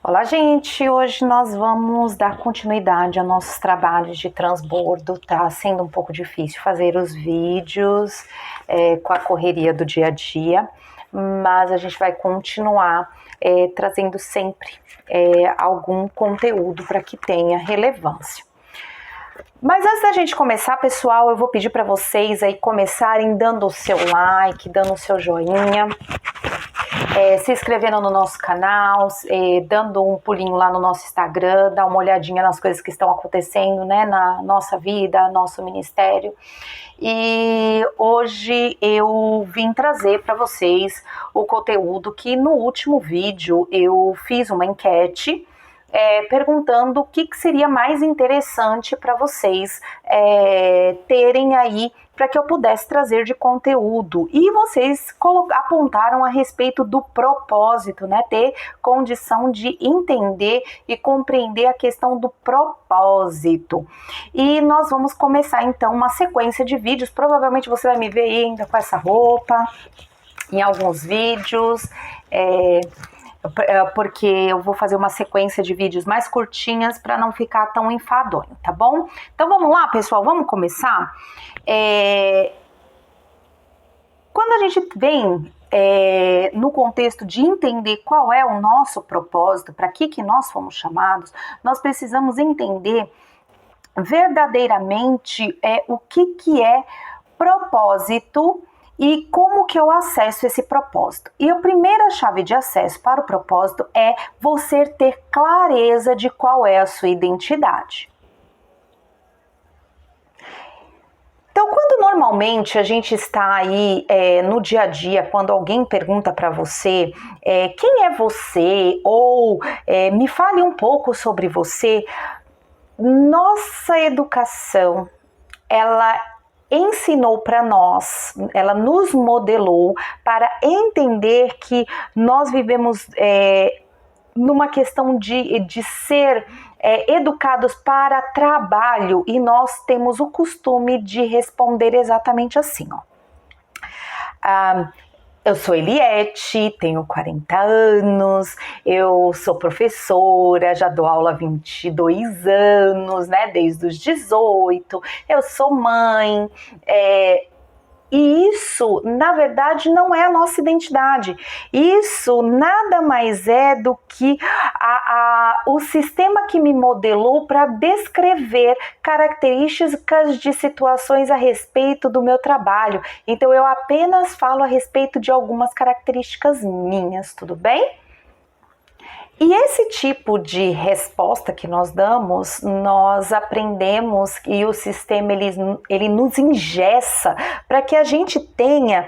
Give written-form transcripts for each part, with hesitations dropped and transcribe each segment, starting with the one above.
Olá, gente! Hoje nós vamos dar continuidade aos nossos trabalhos de transbordo. Tá sendo um pouco difícil fazer os vídeos com a correria do dia a dia, mas a gente vai continuar trazendo sempre algum conteúdo para que tenha relevância. Mas antes da gente começar, pessoal, eu vou pedir para vocês aí começarem dando o seu like, dando o seu joinha, se inscrevendo no nosso canal, dando um pulinho lá no nosso Instagram, dar uma olhadinha nas coisas que estão acontecendo, né, na nossa vida, nosso ministério. E hoje eu vim trazer para vocês o conteúdo que no último vídeo eu fiz uma enquete perguntando o que seria mais interessante para vocês terem aí para que eu pudesse trazer de conteúdo. E vocês apontaram a respeito do propósito, né? Ter condição de entender e compreender a questão do propósito. E nós vamos começar então uma sequência de vídeos. Provavelmente você vai me ver ainda com essa roupa em alguns vídeos. Porque eu vou fazer uma sequência de vídeos mais curtinhas para não ficar tão enfadonho, tá bom? Então vamos lá, pessoal, vamos começar? Quando a gente vem no contexto de entender qual é o nosso propósito, para que nós fomos chamados, nós precisamos entender verdadeiramente o que é propósito e como que eu acesso esse propósito. E a primeira chave de acesso para o propósito é você ter clareza de qual é a sua identidade. Então, quando normalmente a gente está aí no dia a dia, quando alguém pergunta para você quem é você, ou me fale um pouco sobre você, nossa educação, ela ensinou para nós, ela nos modelou para entender que nós vivemos numa questão de ser educados para trabalho, e nós temos o costume de responder exatamente assim, ó. Eu sou Eliette, tenho 40 anos, eu sou professora, já dou aula há 22 anos, né, desde os 18, eu sou mãe, e isso, na verdade, não é a nossa identidade. Isso nada mais é do que o sistema que me modelou para descrever características de situações a respeito do meu trabalho. Então, eu apenas falo a respeito de algumas características minhas, tudo bem? E esse tipo de resposta que nós damos, nós aprendemos e o sistema ele nos engessa para que a gente tenha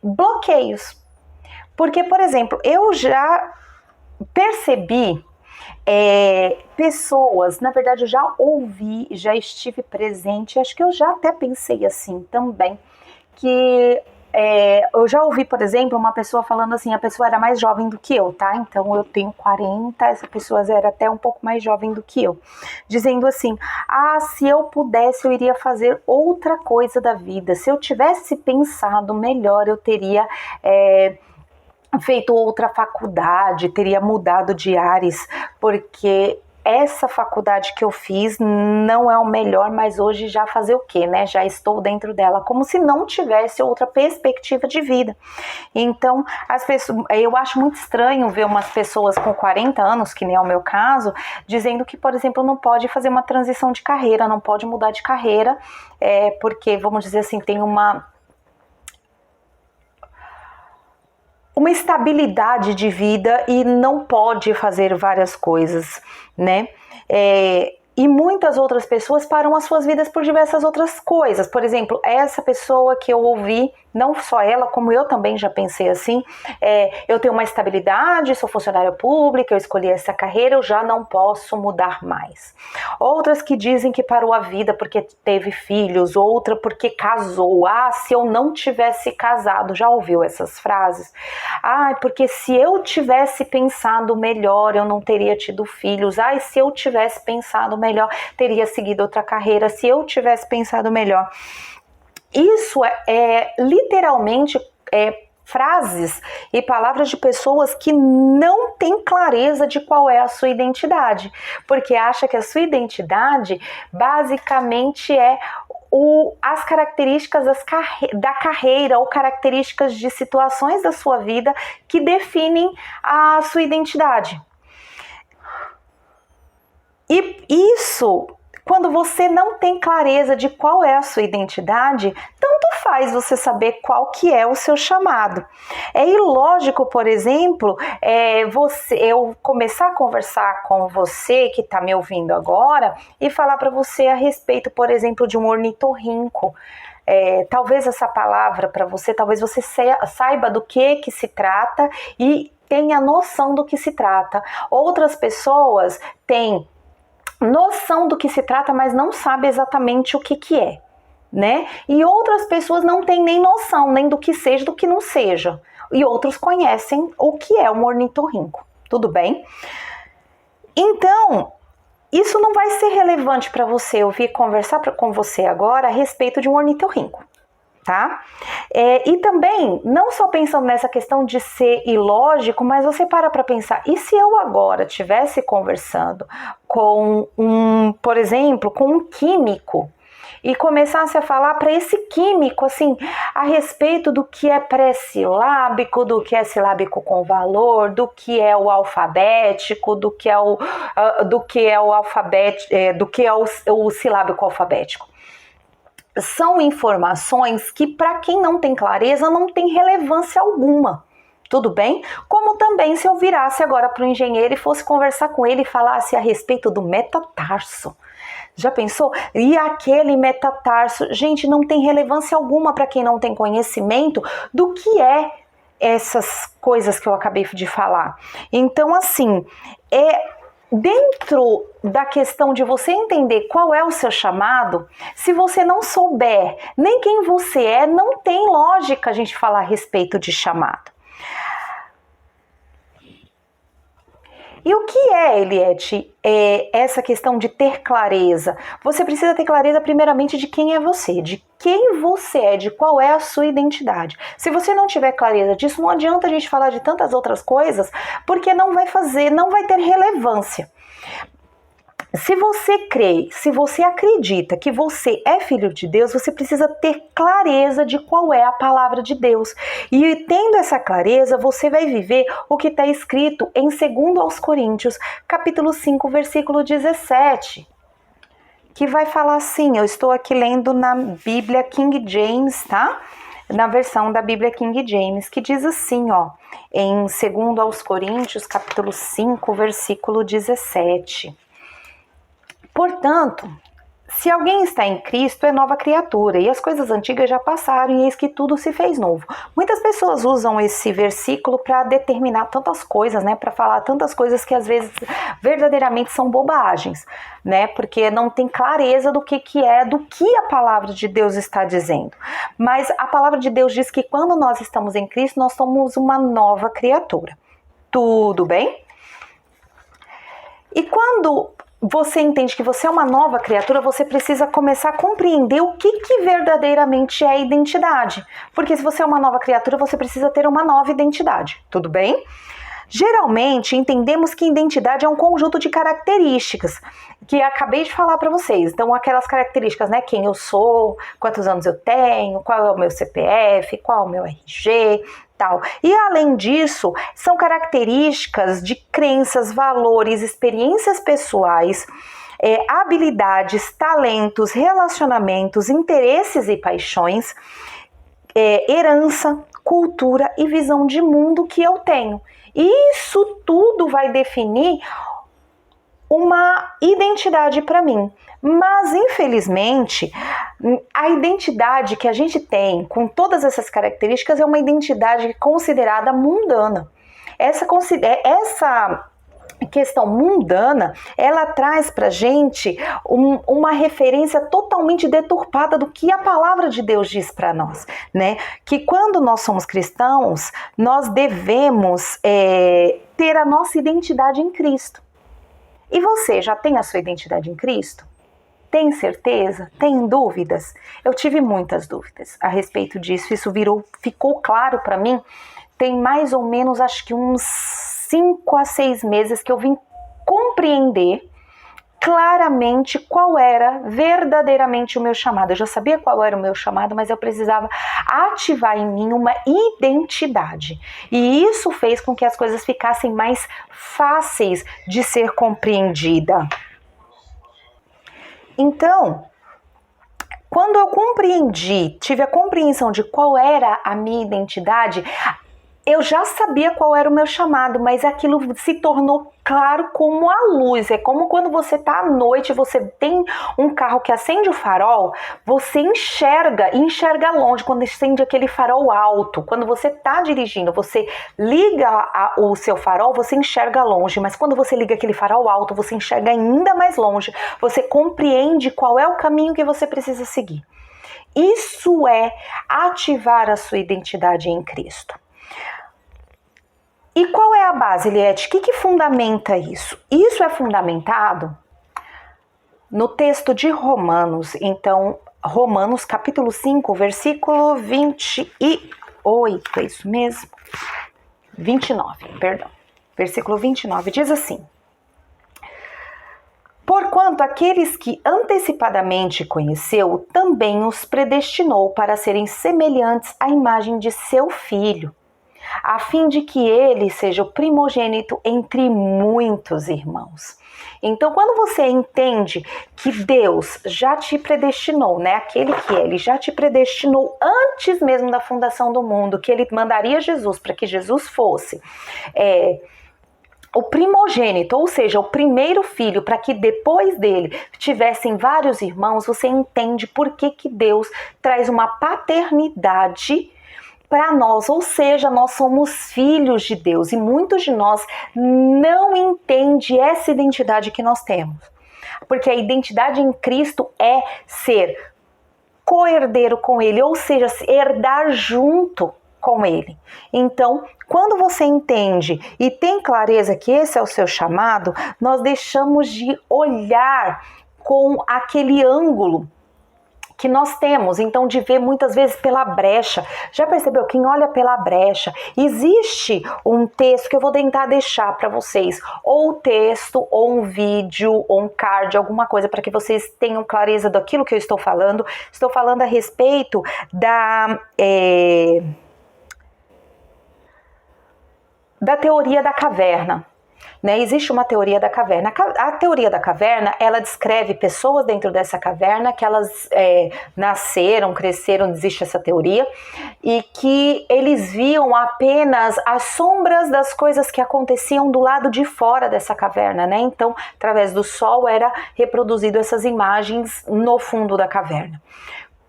bloqueios. Porque, por exemplo, eu já percebi pessoas, na verdade eu já ouvi, já estive presente, acho que eu já até pensei assim também, que eu já ouvi, por exemplo, uma pessoa falando assim, a pessoa era mais jovem do que eu, tá? Então eu tenho 40, essa pessoa era até um pouco mais jovem do que eu, dizendo assim, se eu pudesse eu iria fazer outra coisa da vida, se eu tivesse pensado melhor eu teria feito outra faculdade, teria mudado de ares, porque essa faculdade que eu fiz não é o melhor, mas hoje já fazer o quê, né? Já estou dentro dela, como se não tivesse outra perspectiva de vida. Então, as pessoas, eu acho muito estranho ver umas pessoas com 40 anos, que nem é o meu caso, dizendo que, por exemplo, não pode fazer uma transição de carreira, não pode mudar de carreira, porque, vamos dizer assim, tem uma estabilidade de vida e não pode fazer várias coisas, né? E muitas outras pessoas param as suas vidas por diversas outras coisas. Por exemplo, essa pessoa que eu ouvi, não só ela, como eu também já pensei assim, eu tenho uma estabilidade, sou funcionária pública, eu escolhi essa carreira, eu já não posso mudar mais. Outras que dizem que parou a vida porque teve filhos, outra porque casou. Se eu não tivesse casado, já ouviu essas frases? Porque se eu tivesse pensado melhor, eu não teria tido filhos. Se eu tivesse pensado melhor, teria seguido outra carreira. Se eu tivesse pensado melhor. Isso literalmente frases e palavras de pessoas que não têm clareza de qual é a sua identidade, porque acha que a sua identidade basicamente é as características da carreira ou características de situações da sua vida que definem a sua identidade. E isso, quando você não tem clareza de qual é a sua identidade, tanto faz você saber qual que é o seu chamado. É ilógico, por exemplo, eu começar a conversar com você que está me ouvindo agora e falar para você a respeito, por exemplo, de um ornitorrinco. Talvez essa palavra para você, talvez você saiba do que se trata e tenha noção do que se trata. Outras pessoas têm noção do que se trata, mas não sabe exatamente o que é, né? E outras pessoas não têm nem noção, nem do que seja, do que não seja. E outros conhecem o que é um ornitorrinco, tudo bem? Então, isso não vai ser relevante para você. Eu vim conversar com você agora a respeito de um ornitorrinco, tá? E também, não só pensando nessa questão de ser ilógico, mas você para pensar, e se eu agora estivesse conversando com por exemplo, com um químico e começasse a falar para esse químico, assim, a respeito do que é pré-silábico, do que é silábico com valor, do que é o alfabético, do que é o silábico alfabético. São informações que, para quem não tem clareza, não tem relevância alguma, tudo bem? Como também se eu virasse agora para o engenheiro e fosse conversar com ele e falasse a respeito do metatarso. Já pensou? E aquele metatarso, gente, não tem relevância alguma para quem não tem conhecimento do que é essas coisas que eu acabei de falar. Então, assim, dentro da questão de você entender qual é o seu chamado, se você não souber nem quem você é, não tem lógica a gente falar a respeito de chamado. E o que é, Eliette, essa questão de ter clareza? Você precisa ter clareza primeiramente de quem é você, de quem você é, de qual é a sua identidade. Se você não tiver clareza disso, não adianta a gente falar de tantas outras coisas, porque não vai ter relevância. Se você crê, se você acredita que você é filho de Deus, você precisa ter clareza de qual é a palavra de Deus. E tendo essa clareza, você vai viver o que está escrito em 2 Coríntios, capítulo 5, versículo 17. Que vai falar assim, eu estou aqui lendo na Bíblia King James, tá? Na versão da Bíblia King James, que diz assim, ó, em 2 Coríntios, capítulo 5, versículo 17. Portanto, se alguém está em Cristo, é nova criatura, e as coisas antigas já passaram, e eis que tudo se fez novo. Muitas pessoas usam esse versículo para determinar tantas coisas, né? Para falar tantas coisas que às vezes verdadeiramente são bobagens, né? Porque não tem clareza do que a palavra de Deus está dizendo. Mas a palavra de Deus diz que quando nós estamos em Cristo, nós somos uma nova criatura. Tudo bem? E quando você entende que você é uma nova criatura, você precisa começar a compreender o que verdadeiramente é identidade. Porque se você é uma nova criatura, você precisa ter uma nova identidade, tudo bem? Geralmente, entendemos que identidade é um conjunto de características, que acabei de falar para vocês. Então, aquelas características, né? Quem eu sou, quantos anos eu tenho, qual é o meu CPF, qual é o meu RG, tal. E, além disso, são características de crenças, valores, experiências pessoais, habilidades, talentos, relacionamentos, interesses e paixões, herança, cultura e visão de mundo que eu tenho. Isso tudo vai definir uma identidade para mim. Mas, infelizmente, a identidade que a gente tem com todas essas características é uma identidade considerada mundana. Essa questão mundana, ela traz pra gente uma referência totalmente deturpada do que a palavra de Deus diz para nós, né? Que quando nós somos cristãos, nós devemos ter a nossa identidade em Cristo. E você já tem a sua identidade em Cristo? Tem certeza? Tem dúvidas? Eu tive muitas dúvidas a respeito disso. Isso ficou claro para mim. Tem mais ou menos, acho que uns 5 a 6 meses que eu vim compreender claramente qual era verdadeiramente o meu chamado. Eu já sabia qual era o meu chamado, mas eu precisava ativar em mim uma identidade. E isso fez com que as coisas ficassem mais fáceis de ser compreendida. Então, quando eu compreendi, tive a compreensão de qual era a minha identidade, eu já sabia qual era o meu chamado, mas aquilo se tornou claro como a luz. É como quando você está à noite, você tem um carro que acende o farol, você enxerga longe, quando acende aquele farol alto. Quando você está dirigindo, você liga o seu farol, você enxerga longe, mas quando você liga aquele farol alto, você enxerga ainda mais longe. Você compreende qual é o caminho que você precisa seguir. Isso é ativar a sua identidade em Cristo. E qual é a base, Eliette? O que fundamenta isso? Isso é fundamentado no texto de Romanos. Então, Romanos capítulo 5, versículo 28, é isso mesmo? 29, perdão. Versículo 29 diz assim: porquanto aqueles que antecipadamente conheceu, também os predestinou para serem semelhantes à imagem de seu Filho, a fim de que ele seja o primogênito entre muitos irmãos. Então, quando você entende que Deus já te predestinou, né? Aquele que ele já te predestinou antes mesmo da fundação do mundo, que ele mandaria Jesus para que Jesus fosse o primogênito, ou seja, o primeiro filho, para que depois dele tivessem vários irmãos, você entende por que Deus traz uma paternidade para nós, ou seja, nós somos filhos de Deus e muitos de nós não entendem essa identidade que nós temos. Porque a identidade em Cristo é ser co-herdeiro com Ele, ou seja, herdar junto com Ele. Então, quando você entende e tem clareza que esse é o seu chamado, nós deixamos de olhar com aquele ângulo que nós temos, então, de ver muitas vezes pela brecha. Já percebeu? Quem olha pela brecha, existe um texto que eu vou tentar deixar para vocês, ou texto, ou um vídeo, ou um card, alguma coisa, para que vocês tenham clareza daquilo que eu estou falando. Estou falando a respeito da teoria da caverna. Né? Existe uma teoria da caverna. A teoria da caverna, ela descreve pessoas dentro dessa caverna que elas nasceram, cresceram, existe essa teoria, e que eles viam apenas as sombras das coisas que aconteciam do lado de fora dessa caverna, né? Então, através do sol era reproduzido essas imagens no fundo da caverna.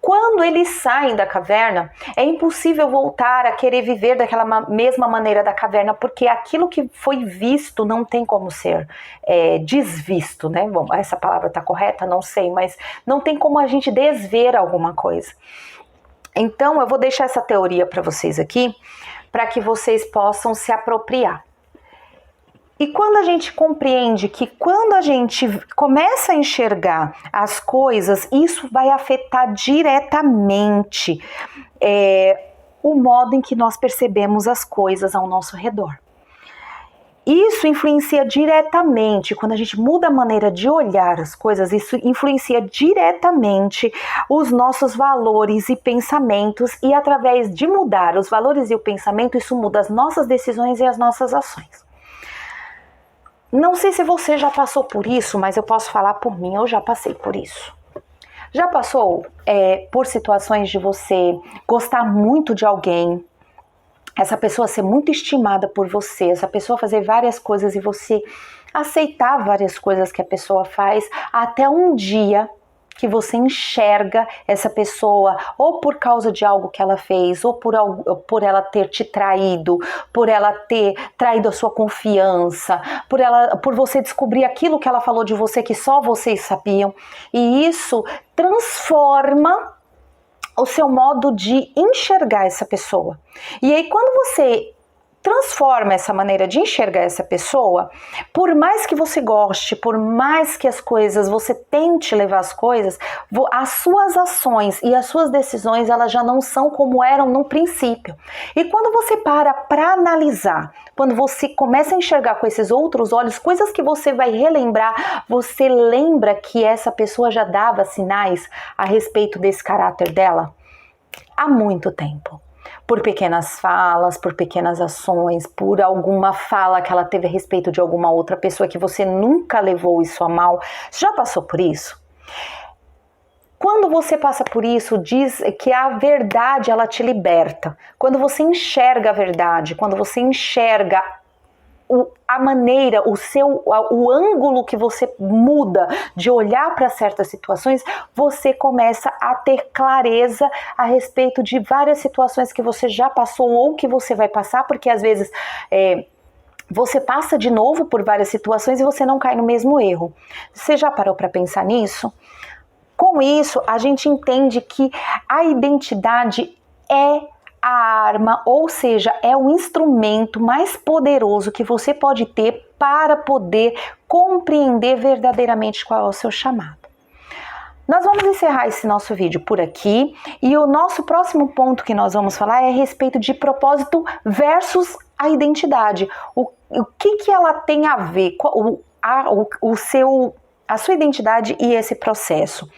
Quando eles saem da caverna, é impossível voltar a querer viver daquela mesma maneira da caverna, porque aquilo que foi visto não tem como ser desvisto, né? Bom, essa palavra está correta? Não sei, mas não tem como a gente desver alguma coisa. Então, eu vou deixar essa teoria para vocês aqui, para que vocês possam se apropriar. E quando a gente compreende que quando a gente começa a enxergar as coisas, isso vai afetar diretamente o modo em que nós percebemos as coisas ao nosso redor. Isso influencia diretamente, quando a gente muda a maneira de olhar as coisas, isso influencia diretamente os nossos valores e pensamentos, e através de mudar os valores e o pensamento, isso muda as nossas decisões e as nossas ações. Não sei se você já passou por isso, mas eu posso falar por mim, eu já passei por isso. Já passou por situações de você gostar muito de alguém, essa pessoa ser muito estimada por você, essa pessoa fazer várias coisas e você aceitar várias coisas que a pessoa faz, até um dia que você enxerga essa pessoa ou por causa de algo que ela fez, ou por ela ter te traído, por ela ter traído a sua confiança, por você descobrir aquilo que ela falou de você que só vocês sabiam, e isso transforma o seu modo de enxergar essa pessoa. E aí quando você transforma essa maneira de enxergar essa pessoa. Por mais que você goste, por mais que as coisas, você tente levar as coisas, as suas ações e as suas decisões, elas já não são como eram no princípio. E quando você para analisar, quando você começa a enxergar com esses outros olhos, coisas que você vai relembrar, você lembra que essa pessoa já dava sinais a respeito desse caráter dela há muito tempo. Por pequenas falas, por pequenas ações, por alguma fala que ela teve a respeito de alguma outra pessoa que você nunca levou isso a mal. Você já passou por isso? Quando você passa por isso, diz que a verdade, ela te liberta. Quando você enxerga a verdade, quando você enxerga a maneira, o ângulo que você muda de olhar para certas situações, você começa a ter clareza a respeito de várias situações que você já passou ou que você vai passar, porque às vezes você passa de novo por várias situações e você não cai no mesmo erro. Você já parou para pensar nisso? Com isso, a gente entende que a identidade é a arma, ou seja, é o instrumento mais poderoso que você pode ter para poder compreender verdadeiramente qual é o seu chamado. Nós vamos encerrar esse nosso vídeo por aqui e o nosso próximo ponto que nós vamos falar é a respeito de propósito versus a identidade. O que ela tem a ver com a sua identidade e esse processo.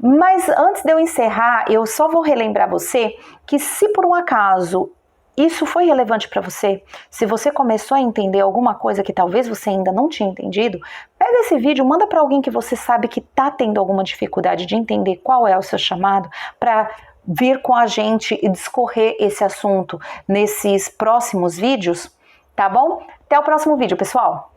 Mas antes de eu encerrar, eu só vou relembrar você que se por um acaso isso foi relevante para você, se você começou a entender alguma coisa que talvez você ainda não tinha entendido, pega esse vídeo, manda para alguém que você sabe que está tendo alguma dificuldade de entender qual é o seu chamado, para vir com a gente e discorrer esse assunto nesses próximos vídeos, tá bom? Até o próximo vídeo, pessoal!